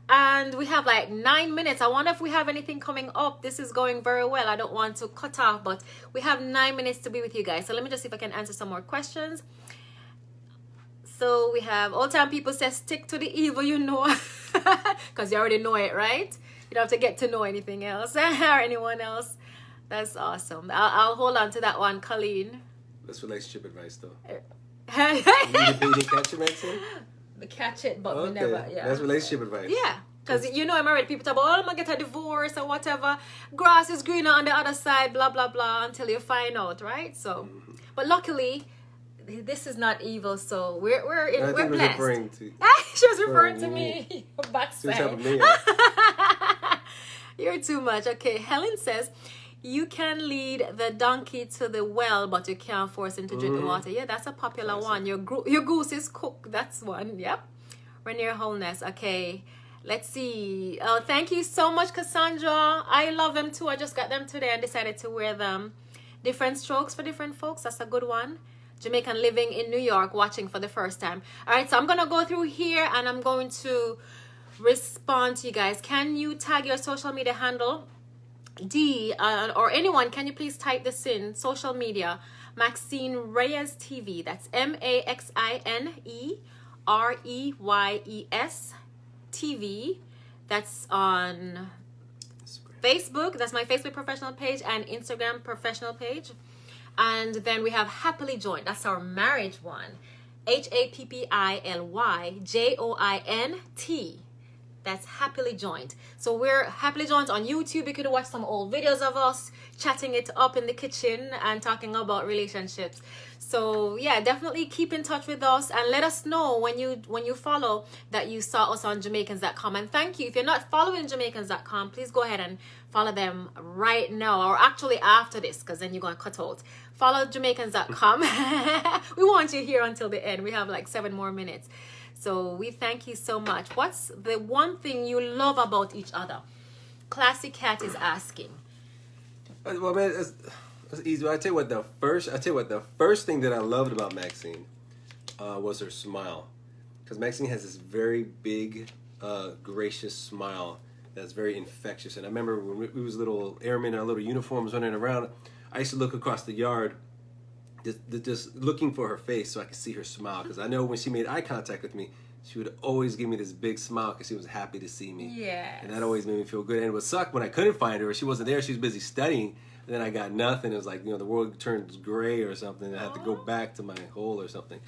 And we have like 9 minutes. I wonder if we have anything coming up. This is going very well. I don't want to cut off, but we have 9 minutes to be with you guys. So let me just see if I can answer some more questions. So we have Old Time People say stick to the evil you know. Because you already know it, right? You don't have to get to know anything else or anyone else. That's awesome. I'll hold on to that one, Colleen. That's relationship advice, though. You didn't catch it, Maxine? Catch it, but we never. Yeah, that's relationship advice. Yeah, because I'm married. People talk about, oh, I'm gonna get a divorce or whatever. Grass is greener on the other side, blah blah blah, until you find out, right? So, but luckily, this is not evil. So we're blessed. Referring to, she was referring to me. Backside. You're too much. Okay, Helen says, you can lead the donkey to the well, but you can't force him to drink the water. Yeah, that's a popular one. Your goose is cooked. That's one. Yep. Rainier Wholeness. Okay, let's see. Oh, thank you so much, Cassandra. I love them too. I just got them today and decided to wear them. Different strokes for different folks. That's a good one. Jamaican living in New York, watching for the first time. All right, so I'm going to go through here and I'm going to respond to you guys. Can you tag your social media handle? Or anyone, can you please type this in? Social media, Maxine Reyes TV. That's MaxineReyes TV. That's on Facebook. That's my Facebook professional page and Instagram professional page. And then we have Happily Joined. That's our marriage one. HappyLyJoint. That's Happily Joined. So we're Happily Joined on YouTube. You could watch some old videos of us chatting it up in the kitchen and talking about relationships. So yeah, definitely keep in touch with us and let us know when you follow that you saw us on Jamaicans.com. And thank you. If you're not following Jamaicans.com, please go ahead and follow them right now, or actually after this, because then you're going to cut out. Follow Jamaicans.com. We want you here until the end. We have like 7 more minutes. So we thank you so much. What's the one thing you love about each other? Classy Cat is asking. Well, man, it's easy. I tell you what, the first thing that I loved about Maxine was her smile, because Maxine has this very big, gracious smile that's very infectious. And I remember when we was little airmen in our little uniforms running around, I used to look across the yard, just looking for her face so I could see her smile, because I know when she made eye contact with me, she would always give me this big smile because she was happy to see me. Yeah. And that always made me feel good. And it would suck when I couldn't find her. She wasn't there. She was busy studying. And then I got nothing. It was like, the world turns gray or something. I had to go back to my hole or something.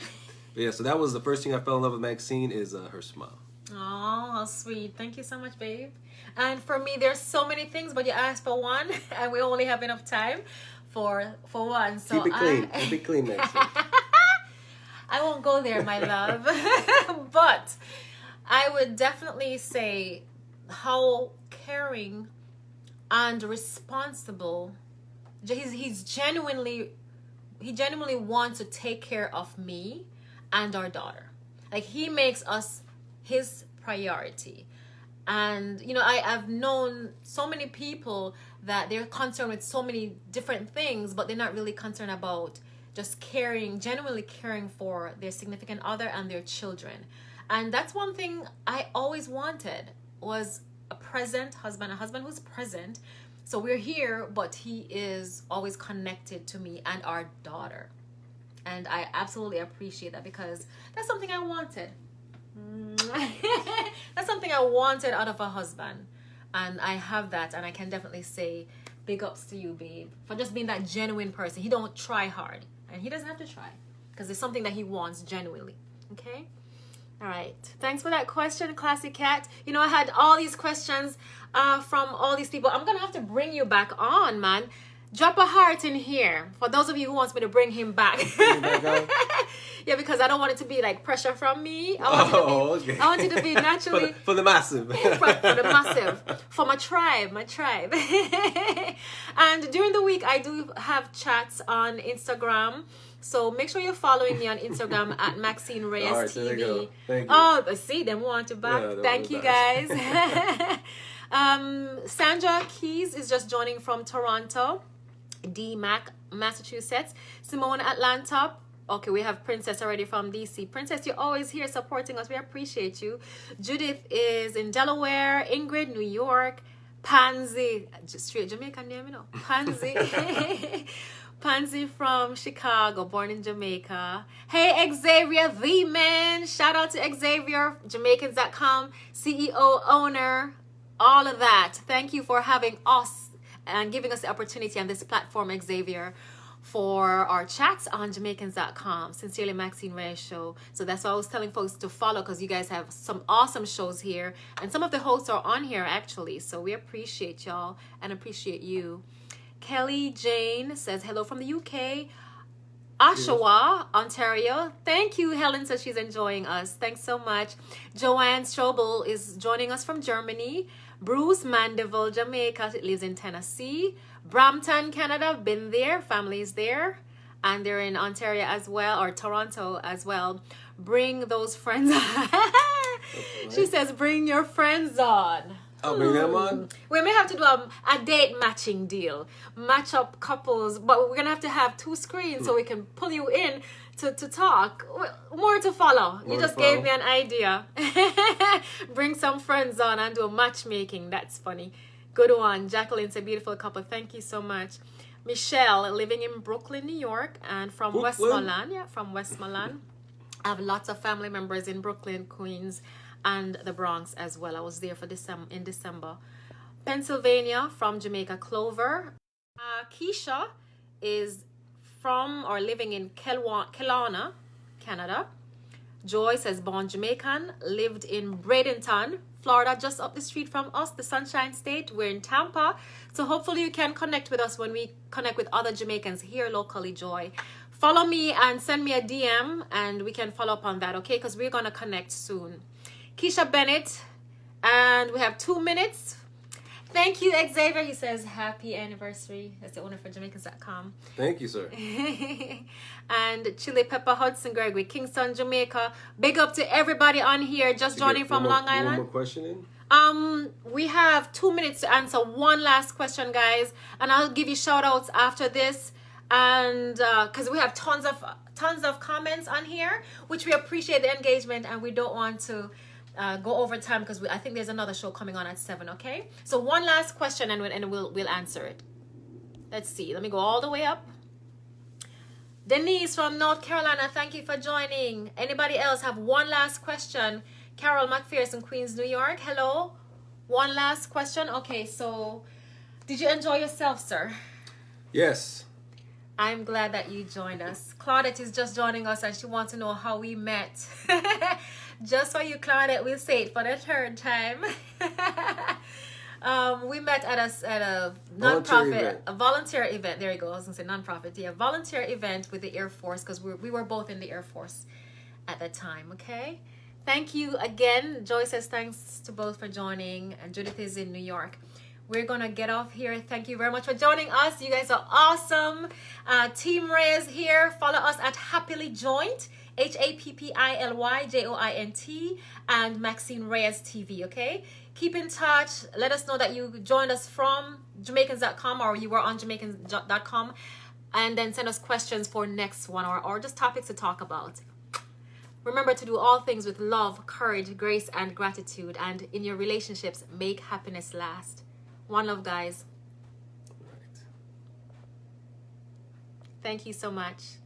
But yeah, so that was the first thing I fell in love with Maxine is her smile. Oh, how sweet. Thank you so much, babe. And for me, there's so many things, but you asked for one, and we only have enough time for one. So keep it clean. Keep it clean, Maxine. I won't go there, my love. But I would definitely say how caring and responsible. He genuinely wants to take care of me and our daughter. Like, he makes us his priority. And I've known so many people that they're concerned with so many different things, but they're not really concerned about just genuinely caring for their significant other and their children. And that's one thing I always wanted, was a present husband, a husband who's present. So we're here, but he is always connected to me and our daughter. And I absolutely appreciate that, because that's something I wanted. That's something I wanted out of a husband. And I have that, and I can definitely say big ups to you, babe, for just being that genuine person. He don't try hard, and he doesn't have to try, because it's something that he wants genuinely. Okay? All right. Thanks for that question, Classy Cat. I had all these questions from all these people. I'm going to have to bring you back on, man. Drop a heart in here for those of you who wants me to bring him back. Yeah, because I don't want it to be like pressure from me. I want it to be naturally for the massive. for the massive, for my tribe. And during the week, I do have chats on Instagram. So make sure you're following me on Instagram at Maxine Reyes right, TV. there you go. Thank you. Oh, see, them want you back. Yeah, thank you, guys. Sandra Keys is just joining from Toronto. D. Mac, Massachusetts. Simone Atlanta. Okay, we have Princess already from DC. Princess, you're always here supporting us. We appreciate you. Judith is in Delaware. Ingrid, New York. Pansy, just straight Jamaican name, you know. Pansy. Pansy from Chicago, born in Jamaica. Hey, Xavier, the man. Shout out to Xavier, Jamaicans.com, CEO, owner, all of that. Thank you for having us and giving us the opportunity on this platform, Xavier, for our chats on Jamaicans.com. Sincerely, Maxine Reyes Show. So that's why I was telling folks to follow, because you guys have some awesome shows here. And some of the hosts are on here, actually. So we appreciate y'all and appreciate you. Kelly Jane says, hello from the UK. Oshawa, Ontario. Thank you. Helen says she's enjoying us. Thanks so much. Joanne Strobel is joining us from Germany. Bruce Mandeville, Jamaica, lives in Tennessee. Brampton, Canada, been there. Family's there. And they're in Ontario as well, or Toronto as well. Bring those friends on. She says, bring your friends on. I'll bring them on. We may have to do a date matching deal. Match up couples, but we're going to have 2 screens so we can pull you in to talk. More to follow. You just gave me an idea. Bring some friends on and do a matchmaking. That's funny. Good one. Jacqueline's a beautiful couple. Thank you so much. Michelle, living in Brooklyn, New York, and from Westmoreland. Yeah, from Westmoreland. I have lots of family members in Brooklyn, Queens, and the Bronx as well. I was there for in December. Pennsylvania, from Jamaica, Clover. Keisha is from or living in Kelowna, Canada. Joy says, born Jamaican, lived in Bradenton, Florida, just up the street from us, the Sunshine State. We're in Tampa. So hopefully you can connect with us when we connect with other Jamaicans here locally, Joy. Follow me and send me a DM and we can follow up on that, okay? Because we're going to connect soon. Keisha Bennett, and we have 2 minutes. Thank you, Xavier. He says, happy anniversary. That's the owner for Jamaicans.com. Thank you, sir. And Chili Pepper Hudson Gregory, Kingston, Jamaica. Big up to everybody on here just joining from Long Island. One more question in? We have 2 minutes to answer one last question, guys. And I'll give you shout outs after this. And because we have tons of comments on here, which we appreciate the engagement and we don't want to go over time because I think there's another show coming on at 7, okay? So one last question and we'll answer it. Let's see. Let me go all the way up. Denise from North Carolina, thank you for joining. Anybody else have one last question? Carol McPherson, Queens, New York. Hello. One last question. Okay, so did you enjoy yourself, sir? Yes. I'm glad that you joined us. Claudette is just joining us and she wants to know how we met. Just for you, Claudette, we'll say it for the 3rd time. We met at a non-profit, a volunteer event. There you go. I was going to say non-profit. Yeah, volunteer event with the Air Force because we were both in the Air Force at that time, okay? Thank you again. Joy says thanks to both for joining. And Judith is in New York. We're going to get off here. Thank you very much for joining us. You guys are awesome. Team Reyes here. Follow us at Happily Joint. HAPPILYJOINT. And Maxine Reyes TV, okay? Keep in touch. Let us know that you joined us from Jamaicans.com or you were on Jamaicans.com. And then send us questions for next one or just topics to talk about. Remember to do all things with love, courage, grace, and gratitude. And in your relationships, make happiness last. One love, guys. Thank you so much.